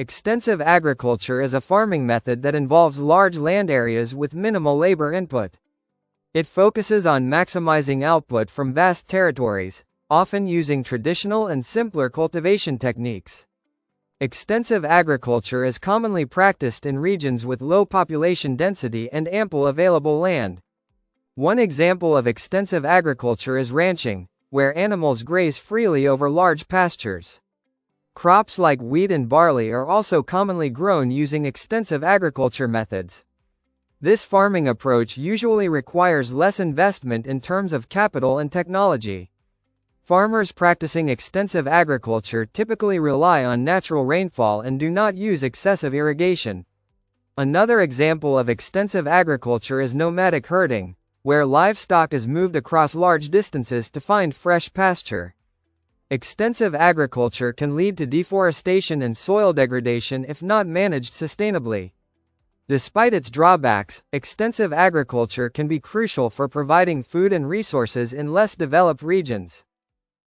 Extensive agriculture is a farming method that involves large land areas with minimal labor input. It focuses on maximizing output from vast territories, often using traditional and simpler cultivation techniques. Extensive agriculture is commonly practiced in regions with low population density and ample available land. One example of extensive agriculture is ranching, where animals graze freely over large pastures. Crops like wheat and barley are also commonly grown using extensive agriculture methods. This farming approach usually requires less investment in terms of capital and technology. Farmers practicing extensive agriculture typically rely on natural rainfall and do not use excessive irrigation. Another example of extensive agriculture is nomadic herding, where livestock is moved across large distances to find fresh pasture. Extensive agriculture can lead to deforestation and soil degradation if not managed sustainably. Despite its drawbacks, extensive agriculture can be crucial for providing food and resources in less developed regions.